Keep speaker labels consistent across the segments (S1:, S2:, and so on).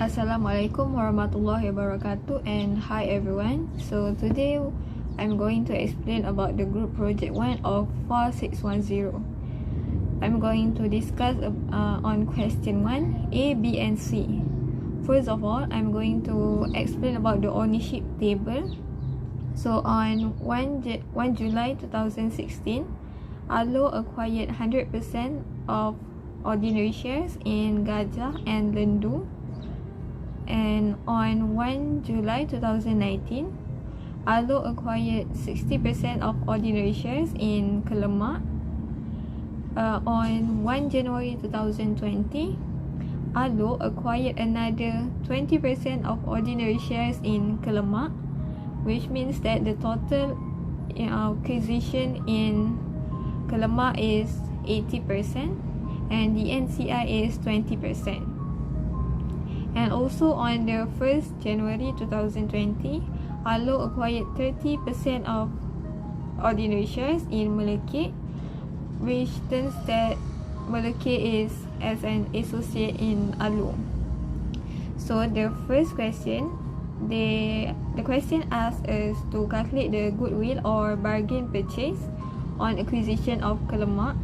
S1: Assalamualaikum warahmatullahi wabarakatuh, and hi everyone. So today I'm going to explain about the group project 1 of FAR610. I'm going to discuss on question 1, A, B and C. First of all, I'm going to explain about the ownership table. So on 1 July 2016, Alo acquired 100% of ordinary shares in Gajah and Lendu. And on 1 July 2019, Alo acquired 60% of ordinary shares in Kelemak. On 1 January 2020, Alo acquired another 20% of ordinary shares in Kelemak, which means that the total acquisition in Kelemak is 80% and the NCI is 20%. And also on the 1st January 2020, Alo acquired 30% of ordinary shares in Melekit, which turns that Melekit is as an associate in Alo. So the first question, the question asks us to calculate the goodwill or bargain purchase on acquisition of Kelemak.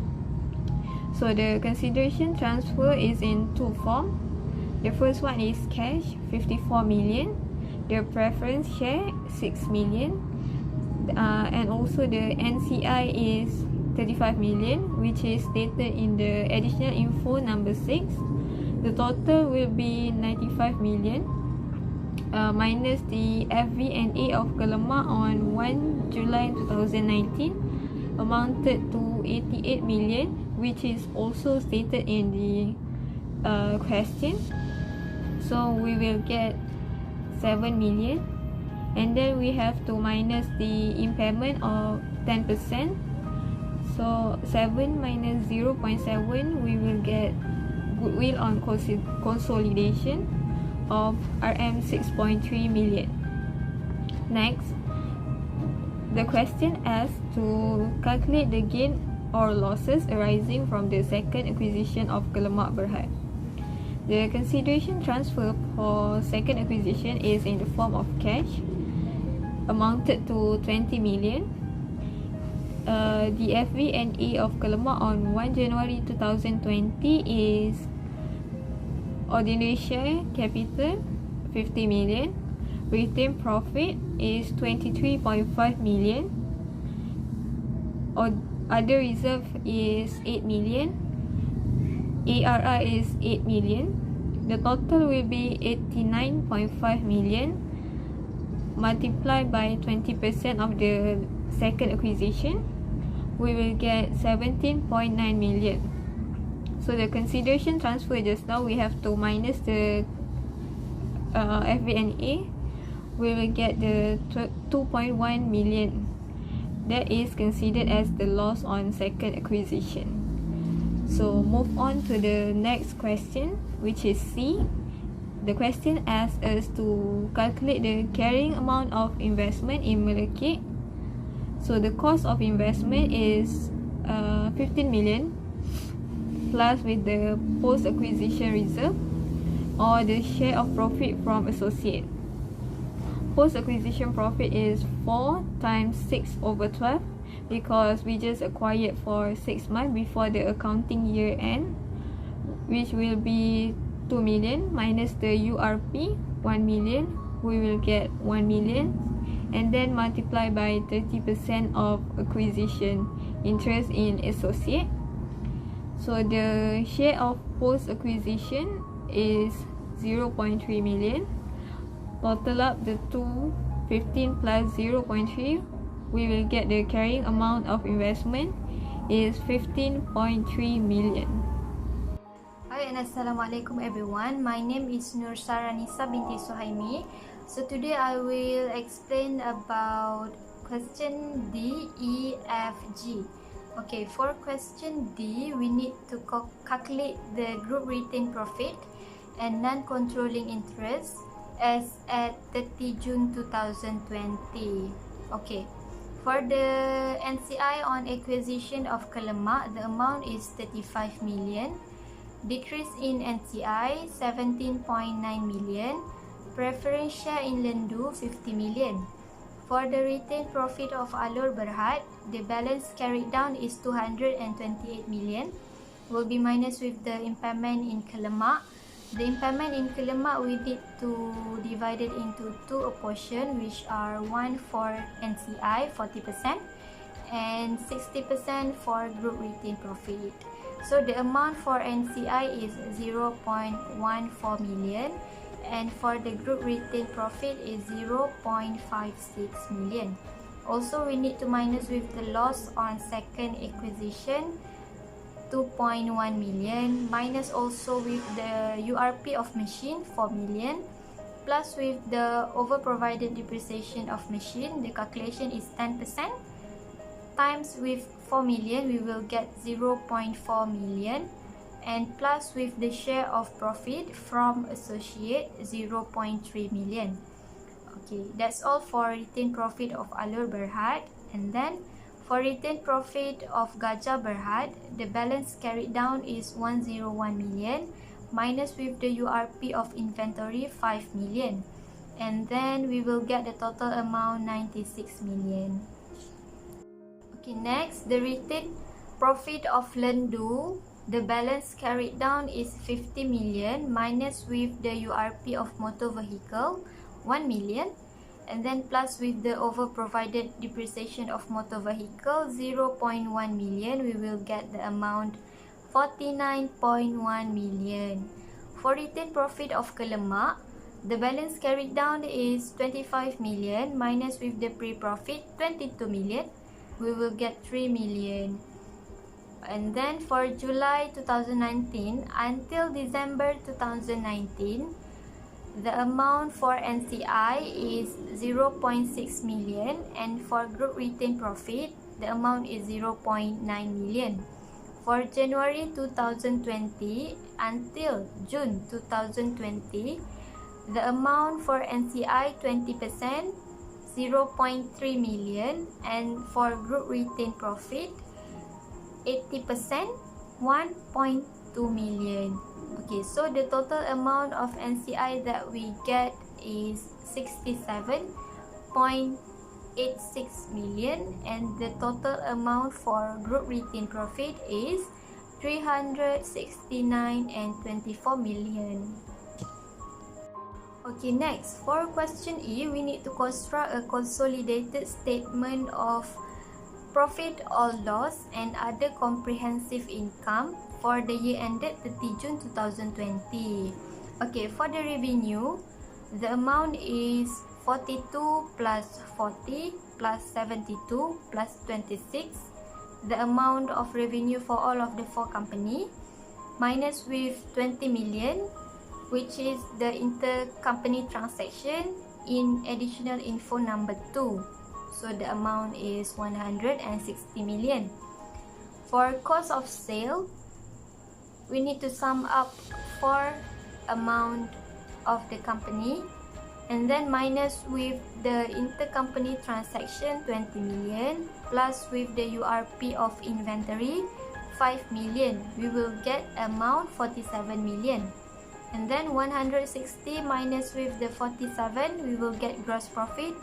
S1: So the consideration transfer is in two forms. The first one is cash, 54 million. The preference share, 6 million. And also the NCI is 35 million, which is stated in the additional info number 6. The total will be 95 million. Minus the FV&A of Kelemak on 1 July 2019 amounted to 88 million, which is also stated in the question. So we will get 7 million, and then we have to minus the impairment of 10%. So 7 minus 0.7, we will get goodwill on consolidation of RM 6.3 million. Next, the question asks to calculate the gain or losses arising from the second acquisition of Kelemak Berhad. The consideration transfer for second acquisition is in the form of cash, amounted to 20 million. The FV&A of Kelemak on 1 January 2020 is ordinary share capital 50 million. Retained profit is 23.5 million. Other reserve is 8 million. ARR is 8 million. The total will be 89.5 million multiplied by 20% of the second acquisition. We will get 17.9 million. So the consideration transfer just now, we have to minus the FV&A. We will get the 2.1 million. That is considered as the loss on second acquisition. So move on to the next question, which is C. The question asks us to calculate the carrying amount of investment in Melekit. So the cost of investment is 15 million plus with the post-acquisition reserve or the share of profit from associate. Post-acquisition profit is 4 times 6 over 12 because we just acquired for 6 months before the accounting year end, which will be 2 million minus the URP 1 million. We will get 1 million, and then multiply by 30% of acquisition interest in associate. So the share of post-acquisition is 0.3 million. Total up the 15 plus 0.3, we will get the carrying amount of investment is 15.3 million.
S2: Hi and Assalamualaikum everyone. My name is Nur Anis binti Suhaimi. So today I will explain about question D, E, F, G. Okay, for question D, we need to calculate the group retained profit and non-controlling interest as at 30 June 2020. Okay. For the NCI on acquisition of Kelemak, the amount is 35 million. decrease in NCI 17.9 million, preference share in Lendu 50 million. For the retained profit of Alur Berhad, the balance carried down is 228 million, will be minus with the impairment in Kelemak. The impairment in Kelemak we need to divide it into two portions, which are one for NCI 40% and 60% for group retained profit. So the amount for NCI is 0.14 million and for the group retained profit is 0.56 million. Also, we need to minus with the loss on second acquisition 2.1 million, minus also with the URP of machine 4 million, plus with the over provided depreciation of machine, the calculation is 10%, times with 4 million, we will get 0.4 million, and plus with the share of profit from associate 0.3 million. Okay, that's all for retained profit of Alur Berhad. And then for retained profit of Gajah Berhad, the balance carried down is 101 million, minus with the URP of inventory 5 million, and then we will get the total amount 96 million. Okay, next, the retained profit of Lendu, the balance carried down is 50 million, minus with the URP of motor vehicle 1 million, and then plus with the over provided depreciation of motor vehicle 0.1 million, we will get the amount 49.1 million. For retained profit of Kelemak, the balance carried down is 25 million, minus with the pre-profit 22 million, we will get 3 million. And then for July 2019 until December 2019, the amount for NCI is 0.6 million, and for group retained profit, the amount is 0.9 million. For January 2020 until June 2020, the amount for NCI 20%, 0.3 million, and for group retained profit 80%, 1.2 million. Okay, so the total amount of NCI that we get is 67.86 million, and the total amount for group retained profit is 369.24 million. Okay, next, for question E, we need to construct a consolidated statement of profit or loss and other comprehensive income for the year ended 30 June 2020. Okay, for the revenue, the amount is 42 plus 40 plus 72 plus 26, the amount of revenue for all of the four company, minus with 20 million, which is the intercompany transaction in additional info number 2. So the amount is 160 million. For cost of sale, we need to sum up 4 amount of the company, and then minus with the intercompany transaction 20 million, plus with the URP of inventory 5 million, we will get amount 47 million. And then 160 minus with the 47, we will get gross profit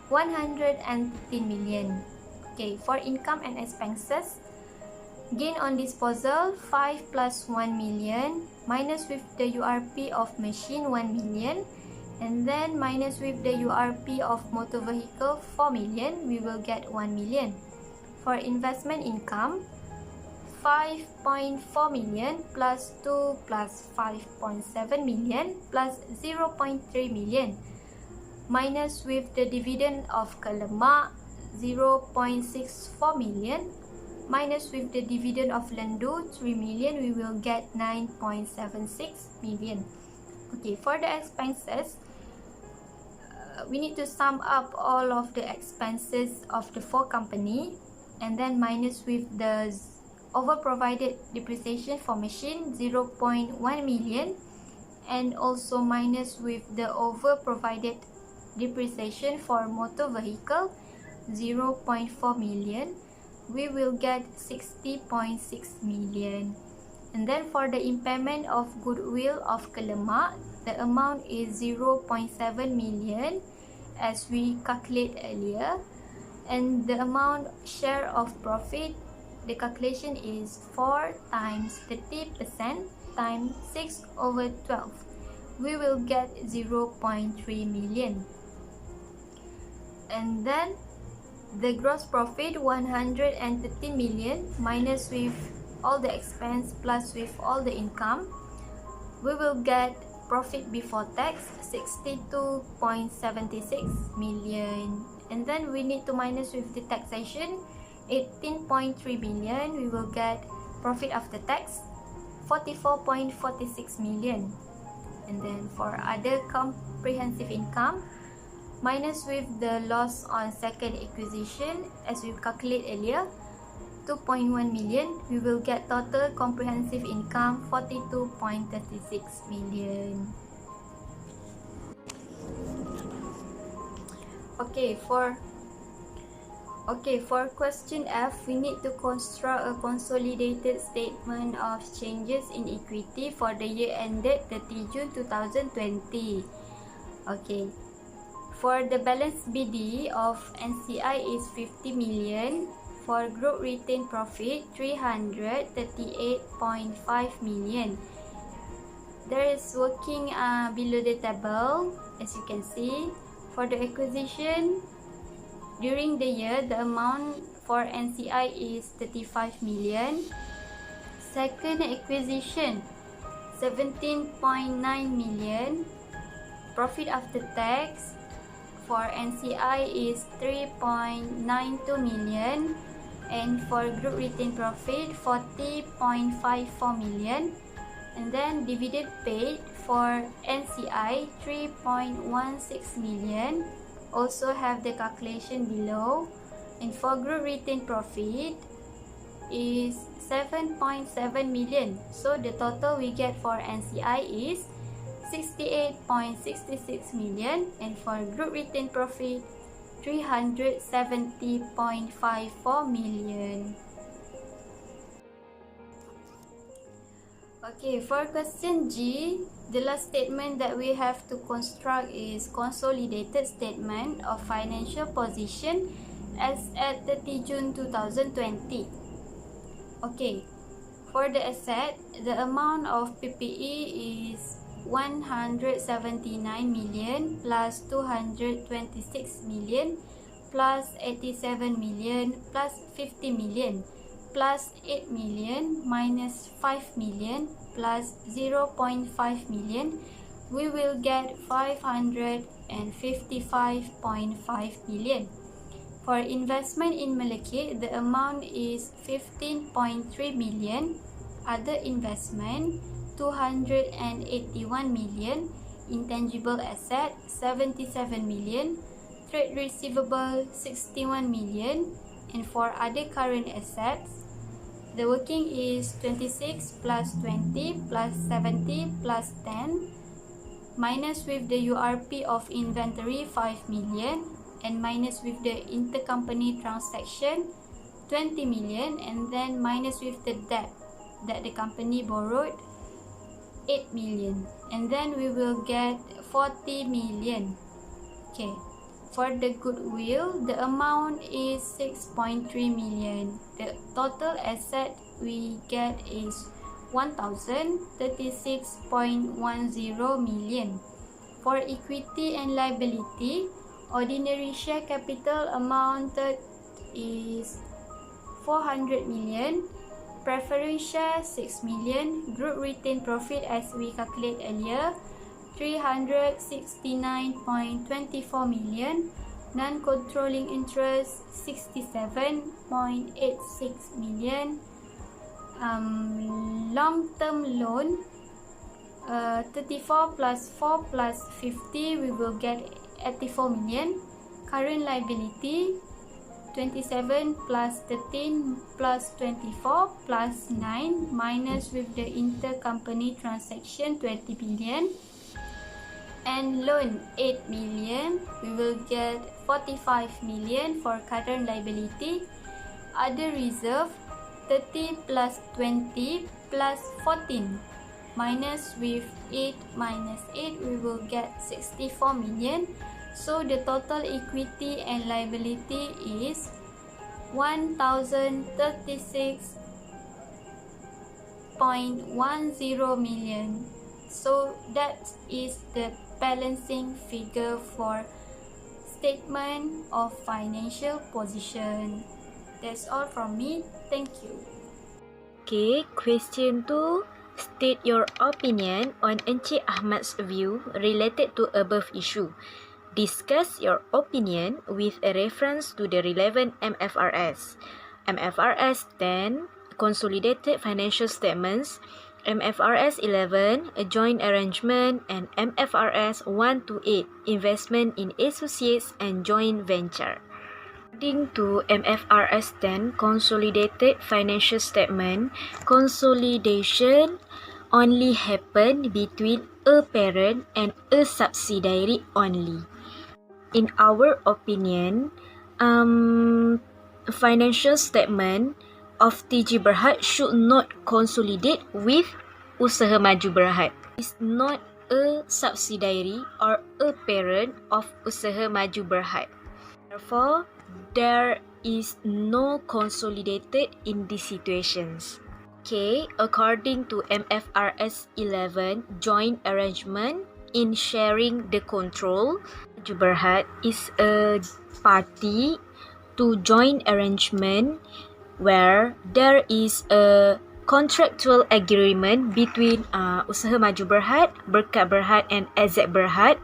S2: 113 million. Okay, for income and expenses, gain on disposal 5 plus 1 million, minus with the URP of machine 1 million, and then minus with the URP of motor vehicle 4 million, we will get 1 million. For investment income, 5.4 million plus 2 plus 5.7 million plus 0.3 million, minus with the dividend of Kelemak 0.64 million, minus with the dividend of Lendu 3 million, we will get 9.76 million. Okay, for the expenses, we need to sum up all of the expenses of the four company, and then minus with the over provided depreciation for machine 0.1 million, and also minus with the over provided depreciation for motor vehicle 0.4 million, we will get 60.6 million. And then for the impairment of goodwill of Kelemak, the amount is 0.7 million as we calculate earlier. And the amount share of profit, the calculation is 4 times 30% times 6/12. We will get 0.3 million. And then the gross profit 130 million minus with all the expense plus with all the income, we will get profit before tax 62.76 million. And then we need to minus with the taxation 18.3 billion. We will get profit after tax 44.46 million. And then for other comprehensive income, minus with the loss on second acquisition as we calculate earlier 2.1 million, we will get total comprehensive income 42.36 million. Okay, for question F, we need to construct a consolidated statement of changes in equity for the year ended 30 June 2020. Okay, for the balance BD of NCI is 50 million. For group retained profit 338.5 million. There is working below the table, as you can see. For the acquisition during the year, the amount for NCI is 35 million. Second acquisition 17.9 million. Profit after tax for NCI is 3.92 million. And for group retained profit 40.54 million. And then dividend paid for NCI 3.16 million. Also have the calculation below. And for group retained profit is 7.7 million. So the total we get for NCI is 68.66 million. And for group retained profit 370.54 million. Okay, for question G, the last statement that we have to construct is consolidated statement of financial position as at 30 June 2020. Okay, for the asset, the amount of PPE is 179 million plus 226 million plus 87 million plus 50 million plus 8 million minus 5 million plus 0.5 million. We will get 555.5 million. For investment in Malekith, the amount is 15.3 million. Other investment 281 million, intangible asset 77 million, trade receivable 61 million, and for other current assets, the working is 26 plus 20 plus 70 plus 10, minus with the URP of inventory 5 million, and minus with the intercompany transaction 20 million, and then minus with the debt that the company borrowed 8 million, and then we will get 40 million. Okay, for the goodwill, the amount is 6.3 million. The total asset we get is 1036.10 million. For equity and liability, ordinary share capital amounted is 400 million. Preference share 6 million, group retained profit as we calculate earlier 369.24 million, non-controlling interest 67.86 million, long-term loan 34 plus 4 plus 50, we will get 84 million, current liability 27 plus 13 plus 24 plus 9 minus with the intercompany transaction 20 billion, and loan 8 million, we will get 45 million for current liability. Other reserve 30 plus 20 plus 14. Minus with 8 minus 8, we will get 64 million. So the total equity and liability is 1036.10 million. So that is the balancing figure for statement of financial position. That's all from me. Thank you.
S3: Okay, question 2. State your opinion on Encik Ahmad's view related to above issue. Discuss your opinion with a reference to the relevant MFRS. MFRS 10, Consolidated Financial Statements, MFRS 11, a joint arrangement, and MFRS 1 to 8, investment in associates and joint venture. According to MFRS 10, Consolidated Financial Statement, consolidation only happen between a parent and a subsidiary only. In our opinion, financial statement of TG Berhad should not consolidate with Usaha Maju Berhad. It's not a subsidiary or a parent of Usaha Maju Berhad. Therefore, there is no consolidated in these situations. Okay, according to MFRS 11, joint arrangement in sharing the control, Maju Berhad is a party to joint arrangement where there is a contractual agreement between Usaha Maju Berhad, Berkat Berhad and AZ Berhad,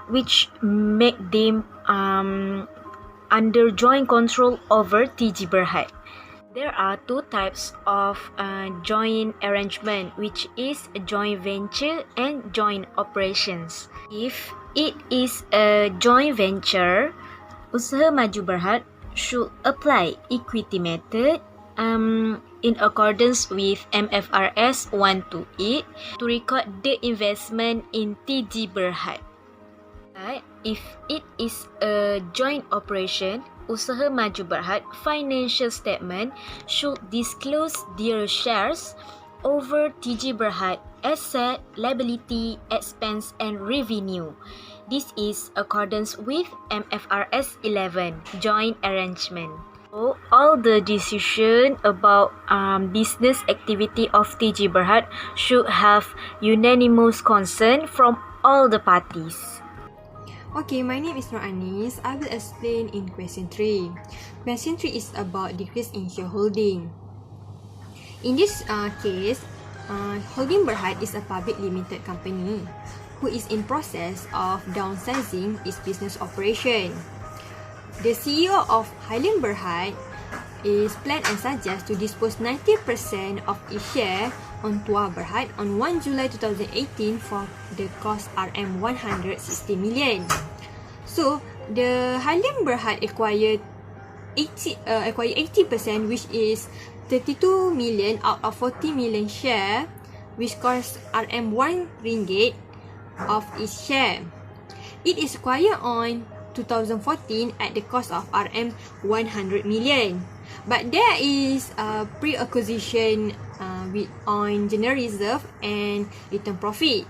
S3: which make them under joint control over TG Berhad. There are two types of joint arrangement, which is joint venture and joint operations. If it is a joint venture, Usaha Maju Berhad should apply equity method in accordance with MFRS 1 to 8 to record the investment in TG Berhad. If it is a joint operation, Usaha Maju Berhad financial statement should disclose their shares over TG Berhad asset, liability, expense and revenue. This is accordance with MFRS 11 joint arrangement. So, all the decision about business activity of TG Berhad should have unanimous consent from all the parties.
S1: Okay, my name is Nur Anis. I will explain in question 3. Question 3 is about decrease in shareholding. In this case, Holding Berhad is a public limited company who is in process of downsizing its business operation. The CEO of Highland Berhad is planned and suggests to dispose 90% of its share on Tuah Berhad on 1 July 2018 for the cost RM160 million. So, the Highland Berhad acquired 80%, which is 32 million out of 40 million share, which costs RM1 ringgit of its share. It is acquired on 2014 at the cost of RM100 million. But there is a pre-acquisition on general reserve and return profit.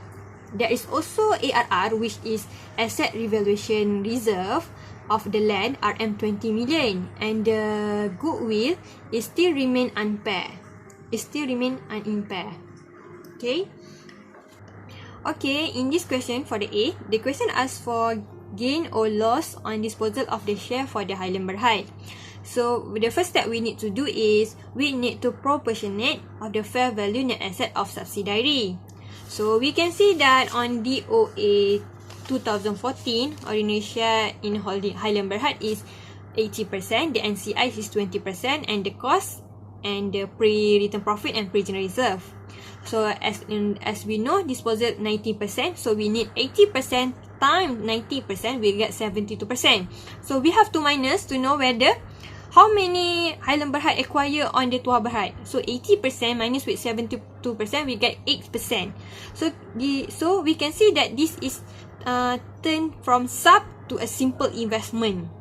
S1: There is also ARR, which is asset revaluation reserve of the land, RM20 million, and the goodwill is still remain unimpaired. Okay. Okay, in this question for the A, the question asks for gain or loss on disposal of the share for the Highland Berhad. So, the first step we need to do is we need to proportionate of the fair value net asset of subsidiary. So, we can see that on DOA 2014, ordinary share in Highland Berhad is 80%, the NCI is 20%, and the cost and the pre-return profit and pre-general reserve. So, as we know, disposal 90%, so we need 80% times 90%, we get 72%. So, we have to minus to know whether how many Highland Berhad acquire on the Tuah Berhad. So 80% minus with 72%, we get 8%. So we can see that this is turned from sub to a simple investment.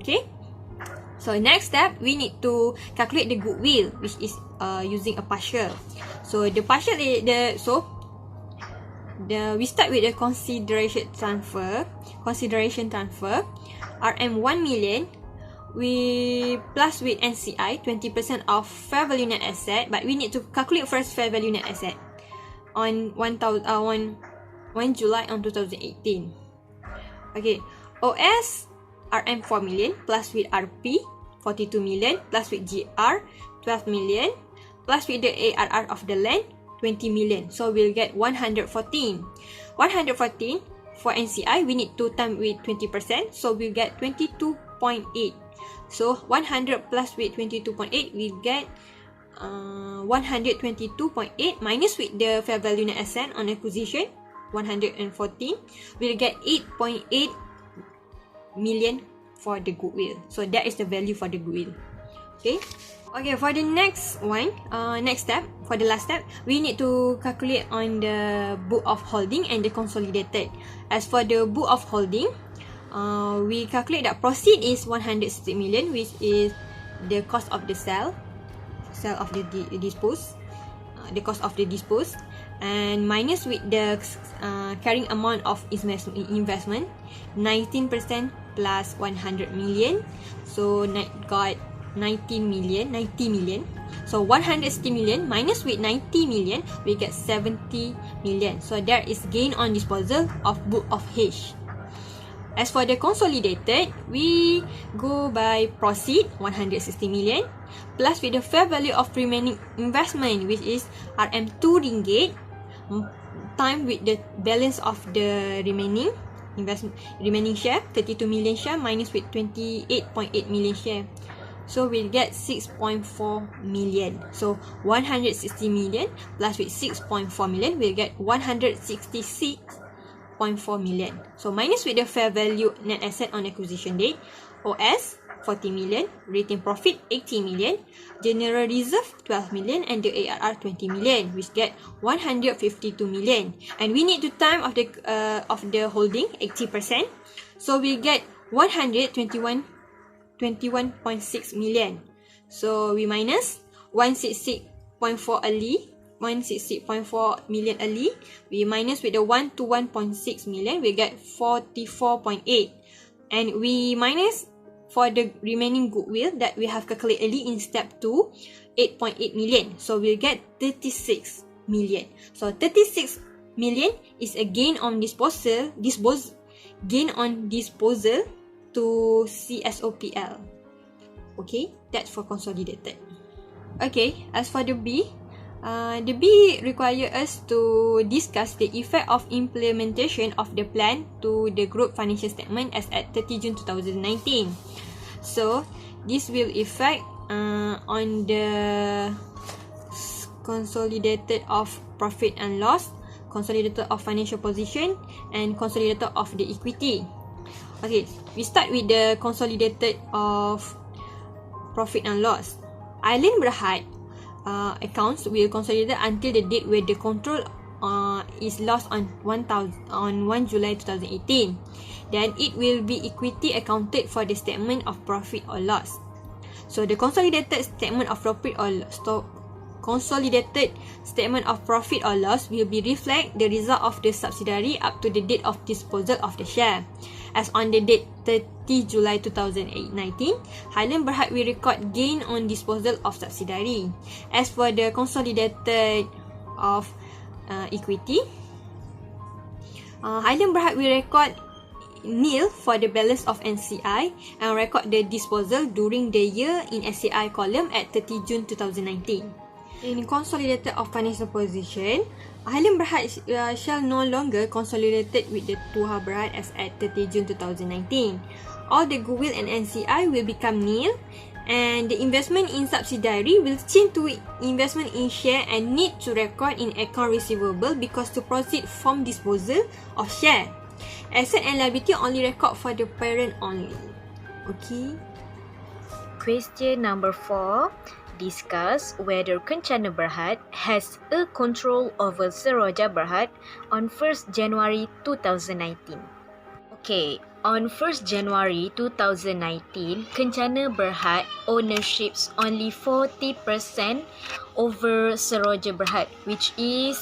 S1: Okay. So next step, we need to calculate the goodwill, which is using a partial. So the partial is we start with the consideration transfer. RM 1 million. We plus with NCI 20% of fair value net asset, but we need to calculate first fair value net asset on 1 July on 2018. Okay, OS RM 4 million plus with RP 42 million plus with GR 12 million plus with the ARR of the land 20 million. So we'll get 114. 114 for NCI, we need to time with 20%, so we'll get 22.8. So 100 plus with 22.8, we'll get 122.8 minus with the fair value net asset on acquisition 114, we'll get 8.8 million for the goodwill. So that is the value for the goodwill. Okay, for the next one, next step, for the last step, we need to calculate on the book of holding and the consolidated. As for the book of holding, we calculate that proceed is 160 million, which is the cost of the sale of the dispose, the cost of the dispose, and minus with the carrying amount of investment 19% plus 100 million, so got 90 million. So 160 million minus with 90 million, we get 70 million. So there is gain on disposal of book of H. As for the consolidated, we go by proceed 160 million plus with the fair value of remaining investment, which is RM2 ringgit, time with the balance of the remaining share 32 million share minus with 28.8 million share. So we'll get 6.4 million. So 160 million plus with 6.4 million, we'll get 166.4 million. So minus with the fair value net asset on acquisition date, OS 40 million, retained profit 80 million, general reserve 12 million, and the ARR 20 million, which get 152 million. And we need to time of the holding 80%. So we get 21.6 million. So we minus 166.4 million early. We minus with the 1 to 1.6 million, we get 44.8. And we minus for the remaining goodwill that we have calculated early in step 2, 8.8 million. So we'll get 36 million. So 36 million is a gain on disposal to CSOPL. Okay, that's for consolidated. Okay, as for the B require us to discuss the effect of implementation of the plan to the group financial statement as at 30 June 2019. So this will affect on the consolidated of profit and loss, consolidated of financial position, and consolidated of the equity. Okay, we start with the consolidated of profit and loss. Island Berhad accounts will consolidate until the date where the control is lost on 1 July 2018. Then it will be equity accounted for the statement of profit or loss. So the consolidated statement of profit or loss will be reflect the result of the subsidiary up to the date of disposal of the share. As on the date 30 July 2019, Highland Berhad will record gain on disposal of subsidiary. As for the consolidated of equity, Highland Berhad will record nil for the balance of NCI and record the disposal during the year in SCI column at 30 June 2019. In consolidated of financial position, Highland Berhad shall no longer consolidated with the Tuha Berhad as at 30 June 2019. All the goodwill and NCI will become nil, and the investment in subsidiary will change to investment in share and need to record in account receivable because to proceed from disposal of share. Asset and liability only record for the parent only. Okay.
S3: Question number 4. Discuss whether Kencana Berhad has a control over Seroja Berhad on 1st January 2019. Okay, on 1st January 2019, Kencana Berhad ownerships only 40% over Seroja Berhad, which is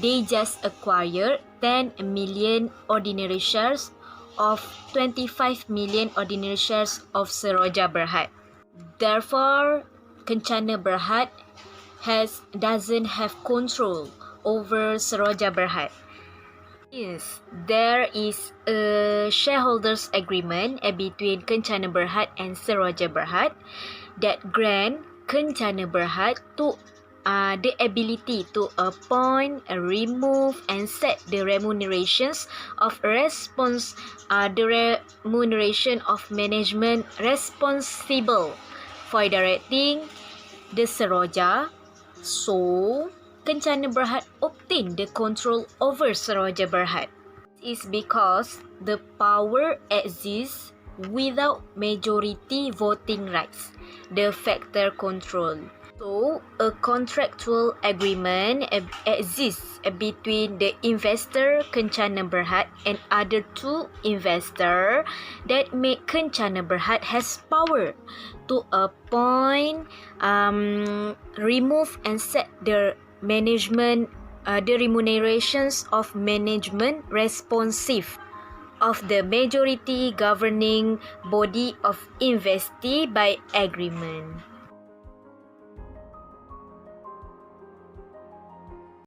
S3: they just acquired 10 million ordinary shares of 25 million ordinary shares of Seroja Berhad. Therefore, Kencana Berhad doesn't have control over Seroja Berhad. Yes, there is a shareholders agreement between Kencana Berhad and Seroja Berhad that grant Kencana Berhad to the ability to appoint, remove, and set the remunerations of the remuneration of management responsible for directing the Seroja. So, Kencana Berhad obtained the control over Seroja Berhad. This is because the power exists without majority voting rights, the factor control. So, a contractual agreement exists between the investor Kencana Berhad and other two investors that make Kencana Berhad has power to appoint, remove, and set the management, the remunerations of management responsive of the majority governing body of investee by agreement.